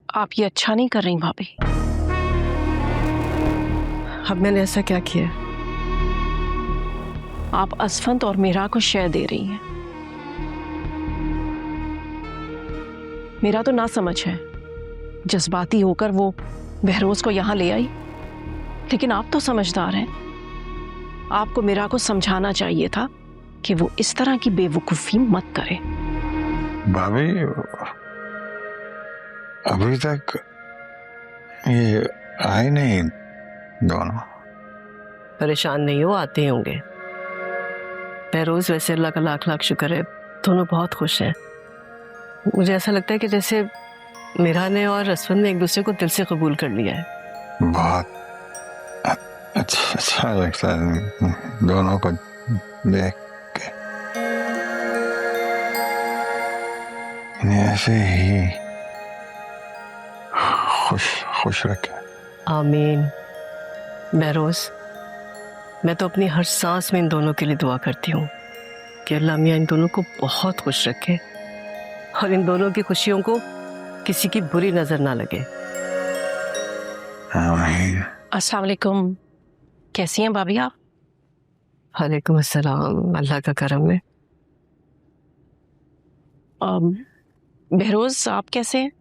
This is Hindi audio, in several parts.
आप ये अच्छा नहीं कर रही भाभी। अब मैंने ऐसा क्या किया? आप असफंत और मीरा को शय दे रही हैं। मेरा तो ना समझ है, जज्बाती होकर वो बहरोज को यहां ले आई, लेकिन आप तो समझदार हैं। आपको मीरा को समझाना चाहिए था कि वो इस तरह की बेवकूफी मत करे। भाभी, अभी तक ये आए नहीं दोनों। परेशान नहीं हो, आते ही होंगे। बहरोज वैसे अल्लाह का लाख लाख शुक्र है, दोनों बहुत खुश हैं। मुझे ऐसा लगता है कि जैसे मीरा ने और असफंद ने एक दूसरे को दिल से कबूल कर लिया है। बहुत अच्छा लगता है दोनों को देख के। ऐसे ही खुश रखे। आमीन। बहरोज, मैं तो अपनी हर सांस में इन दोनों के लिए दुआ करती हूँ कि अल्लाह मियाँ इन दोनों को बहुत खुश रखे और इन दोनों की खुशियों को किसी की बुरी नजर ना लगे। आमीन। अस्सलाम वालेकुम। कैसी हैं भाभी आप? वालेकुम अस्सलाम, अल्लाह का करम है। बहरोज आप कैसे हैं?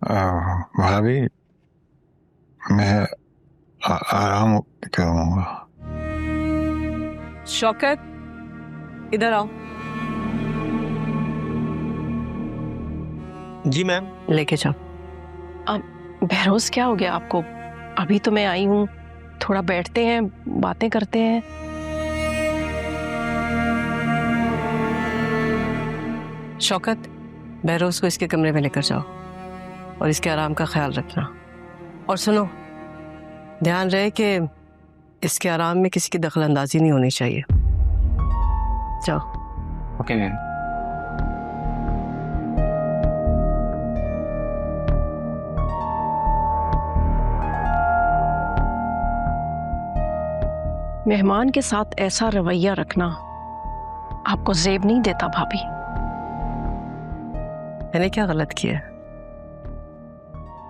भाभी, मैं आराम करूंगा। शौकत, इधर आओ। जी मैम। लेके जाओ। बहरोज क्या हो गया आपको? अभी तो मैं आई हूँ, थोड़ा बैठते हैं, बातें करते हैं। शौकत, बहरोज को इसके कमरे में लेकर जाओ और इसके आराम का ख्याल रखना। और सुनो, ध्यान रहे कि इसके आराम में किसी की दखलंदाजी नहीं होनी चाहिए। जाओ। Okay ma'am. मेहमान के साथ ऐसा रवैया रखना आपको जेब नहीं देता भाभी। मैंने क्या गलत किया?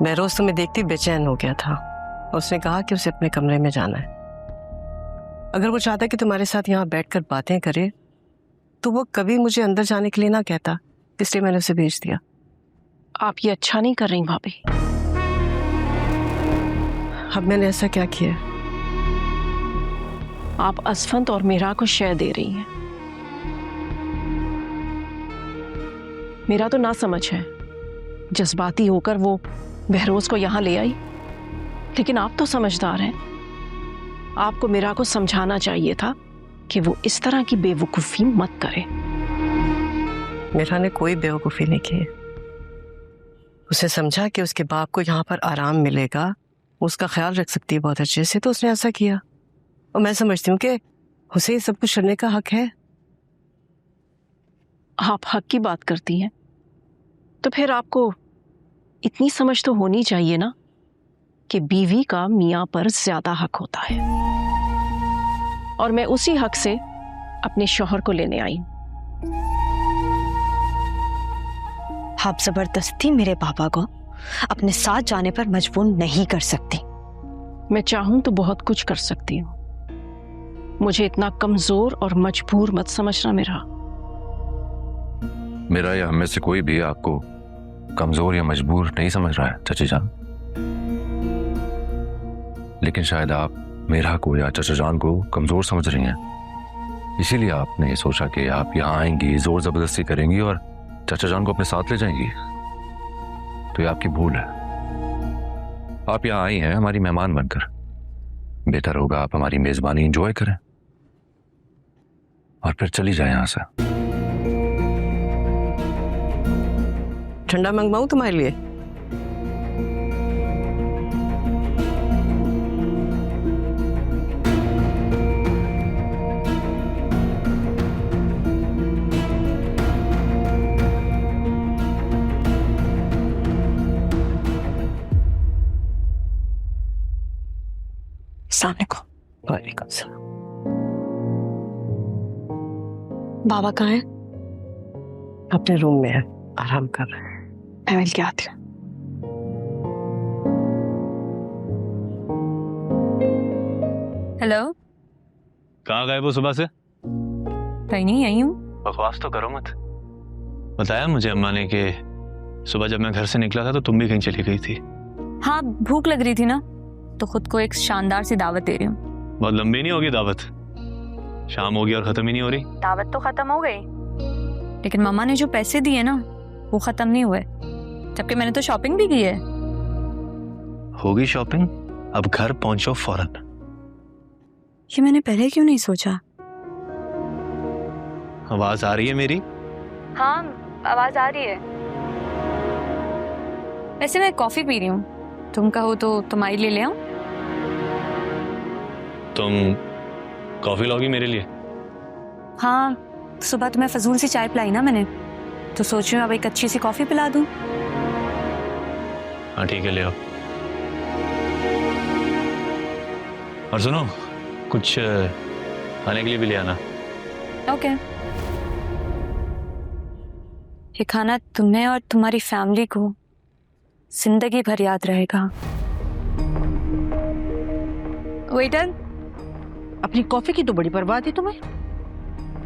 बहरोज तुम्हें देखती बेचैन हो गया था और उसने कहा कि उसे अपने कमरे में जाना है। अगर वो चाहता कि तुम्हारे साथ यहाँ बैठकर बातें करे तो वो कभी मुझे अंदर जाने के लिए ना कहता, इसलिए मैंने उसे भेज दिया। आप ये अच्छा नहीं कर रही भाभी। अब मैंने ऐसा क्या किया? आप असफंत और मीरा को शय दे रही हैं। मेरा तो ना समझ है, जज्बाती होकर वो बहरोज को यहां ले आई, लेकिन आप तो समझदार हैं। आपको मीरा को समझाना चाहिए था कि वो इस तरह की बेवकूफी मत करे। मीरा ने कोई बेवकूफ़ी नहीं की। उसे समझा कि उसके बाप को यहाँ पर आराम मिलेगा, उसका ख्याल रख सकती है बहुत अच्छे से, तो उसने ऐसा किया। और मैं समझती हूँ कि उसे ये सब कुछ करने का हक है। आप हक की बात करती हैं तो फिर आपको इतनी समझ तो होनी चाहिए ना कि बीवी का मियां पर ज्यादा हक होता है, और मैं उसी हक से अपने शौहर को लेने आई। आप जबरदस्ती मेरे पापा को अपने साथ जाने पर मजबूर नहीं कर सकती। मैं चाहूं तो बहुत कुछ कर सकती हूँ। मुझे इतना कमजोर और मजबूर मत समझना मेरा या हमें से कोई भी आपको कमजोर या मजबूर नहीं समझ रहा है चाचा जान, लेकिन शायद आप मेरा को या चाचा जान को कमजोर समझ रही हैं। इसीलिए आपने सोचा कि आप यहाँ आएंगी, जोर जबरदस्ती करेंगी और चाचा जान को अपने साथ ले जाएंगी। तो ये आपकी भूल है। आप यहाँ आई हैं हमारी मेहमान बनकर, बेहतर होगा आप हमारी मेजबानी एंजॉय करें और फिर चली जाए यहां से। ठंडा मंगवाऊं तुम्हारे लिए? सामने को। वालेकुम सलाम। बाबा कहाँ है? अपने रूम में है, आराम कर रहे हैं। मैं मिल के आती हूँ। हेलो, कहाँ गए वो सुबह से? कहीं नहीं, यहीं हूँ। बकवास तो करो मत। बताया मुझे अम्मा ने कि सुबह जब मैं घर से निकला था तो तुम भी कहीं चली गई थी। हाँ, भूख लग रही थी ना, तो खुद को एक शानदार सी दावत दे रही हूँ। बहुत लंबी नहीं होगी दावत? शाम होगी और खत्म ही नहीं हो रही। दावत तो खत्म हो गई, लेकिन मम्मा ने जो पैसे दिए ना वो खत्म नहीं हुए, जबकि मैंने तो शॉपिंग भी की है। होगी शॉपिंग, अब घर पहुंचो फौरन। ये मैंने पहले क्यों नहीं सोचा? आवाज आ रही है मेरी? हाँ, आवाज आ रही है। वैसे मैं कॉफी पी रही हूँ, तुम कहो तो तुम्हारे लिए ले आऊं? तुम कॉफी लोगी मेरे लिए? हाँ, सुबह तुम्हें फजूल सी चाय पिलाई ना मैंने, तो सोच रही हूँ अब एक अच्छी सी कॉफी पिला दूं। हाँ ठीक है, ले आओ। और सुनो, कुछ खाने के लिए भी ले आना। ओके। ये खाना तुम्हें और तुम्हारी फैमिली को जिंदगी भर याद रहेगा। वेटर, अपनी कॉफी की तो बड़ी परवाह थी तुम्हें।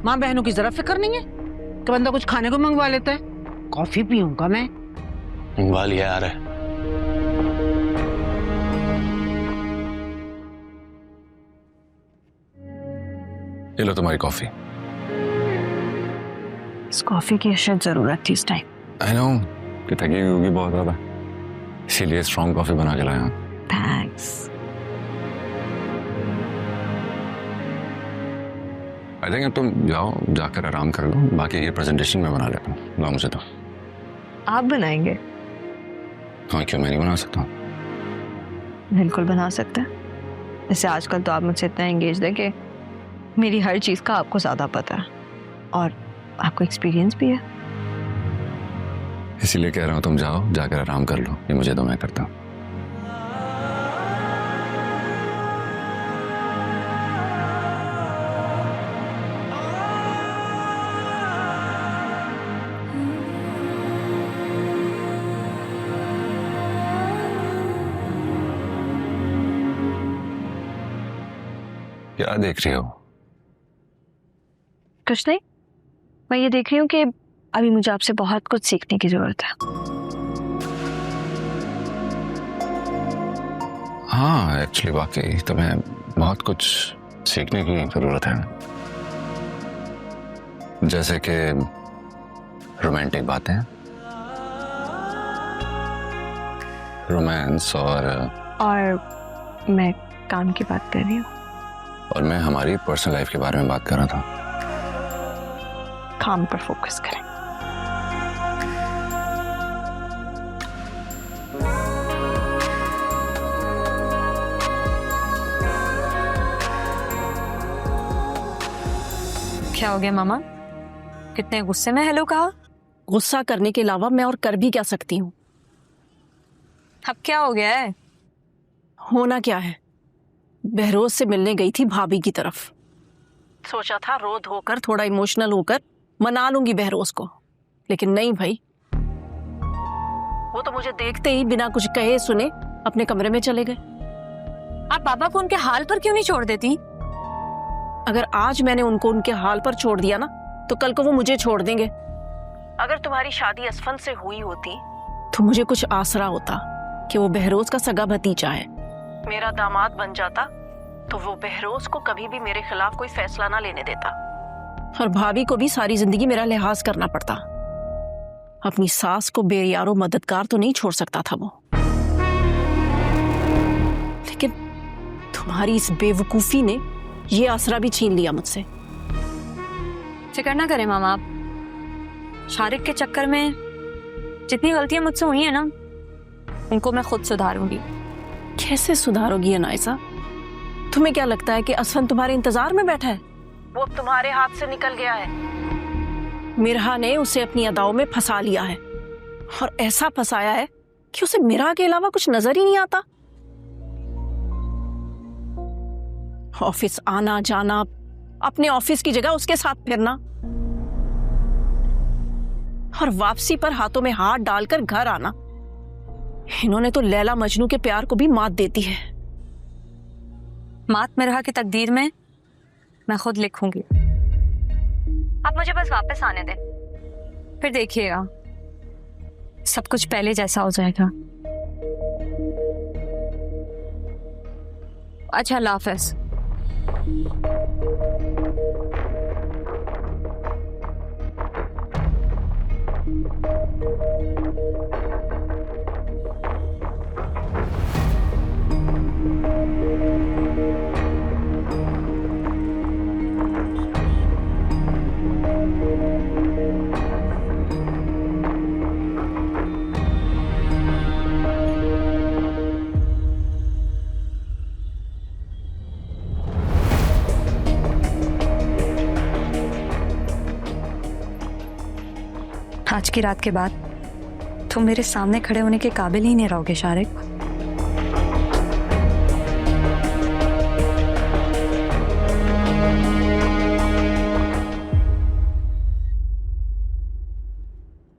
माँ बहनों की जरा फिक्र नहीं है कि बंदा कुछ खाने को मंगवा लेता है। कॉफी पीऊंगा मैं। मंगवा लिया यार। ये लो तुम्हारी कॉफी। इस कॉफी की शायद जरूरत थी इस टाइम। आई नो कि थकी हुई होगी बहुत ज्यादा, इसीलिए स्ट्रॉन्ग कॉफी बना के लाया हूं। थैंक्स। आई थिंक अब तुम जाओ, जाकर आराम कर लो, बाकी ये प्रेजेंटेशन मैं बना लेता हूँ। लो मुझे तो। आप बनाएंगे? हाँ, क्यों मैं नहीं बना सकता? बिल्कुल बना सकते हैं। जैसे आजकल तो आप मुझसे इतना एंगेज है कि मेरी हर चीज़ का आपको ज़्यादा पता है और आपको एक्सपीरियंस भी है। इसीलिए कह रहा हूँ तुम जाओ, जाकर आराम कर लो, ये मुझे तो मैं करता हूँ। क्या देख रही हो? कुछ नहीं, मैं ये देख रही हूँ कि अभी मुझे आपसे बहुत कुछ सीखने की जरूरत है। हाँ, एक्चुअली वाकई तुम्हें बहुत कुछ सीखने की जरूरत है, जैसे कि रोमांटिक बातें, रोमांस और मैं काम की बात कर रही हूँ। और मैं हमारी पर्सनल लाइफ के बारे में बात कर रहा था। काम पर फोकस करें। क्या हो गया मामा? कितने गुस्से में हेलो कहा? गुस्सा करने के अलावा मैं और कर भी क्या सकती हूँ? अब क्या हो गया है? होना क्या है, बहरोज से मिलने गई थी भाभी की तरफ। सोचा था रो धोकर, थोड़ा इमोशनल होकर मना लूंगी बहरोज को, लेकिन नहीं भाई, वो तो मुझे देखते ही बिना कुछ कहे सुने अपने कमरे में चले गए। आप पापा को उनके हाल पर क्यों नहीं छोड़ देती? अगर आज मैंने उनको उनके हाल पर छोड़ दिया ना, तो कल को वो मुझे छोड़ देंगे। अगर तुम्हारी शादी असफन से हुई होती तो मुझे कुछ आसरा होता कि वो बहरोज का सगा भतीजा है। मेरा दामाद बन जाता तो वो बहरोज को कभी भी मेरे खिलाफ कोई फैसला ना लेने देता, और भाभी को भी सारी जिंदगी मेरा लिहाज करना पड़ता। अपनी सास को बेयारो मददगार तो नहीं छोड़ सकता था वो, लेकिन तुम्हारी इस बेवकूफी ने ये आसरा भी छीन लिया मुझसे। फिक्र ना करें मामा, आप शारिक के चक्कर में जितनी गलतियां मुझसे हुई है ना, उनको मैं खुद सुधारूंगी। कैसे सुधारोगी अनायसा? तुम्हें क्या लगता है कि असफन तुम्हारे इंतजार में बैठा है? वो अब तुम्हारे हाथ से निकल गया है। मिरहा ने उसे अपनी अदाओं में फंसा लिया है, और ऐसा फंसाया है कि उसे मिरहा के अलावा कुछ नजर ही नहीं आता। ऑफिस आना जाना, अपने ऑफिस की जगह उसके साथ फिरना, और वापसी पर हाथों में हाथ डालकर घर आना। इन्होंने तो लैला मजनू के प्यार को भी मात देती है। मात मिरहा की तकदीर में मैं खुद लिखूंगी। आप मुझे बस वापस आने दें, फिर देखिएगा सब कुछ पहले जैसा हो जाएगा। अच्छा, अल्लाह हाफ़िज़। आज की रात के बाद तुम मेरे सामने खड़े होने के काबिल ही नहीं रहोगे शारिक।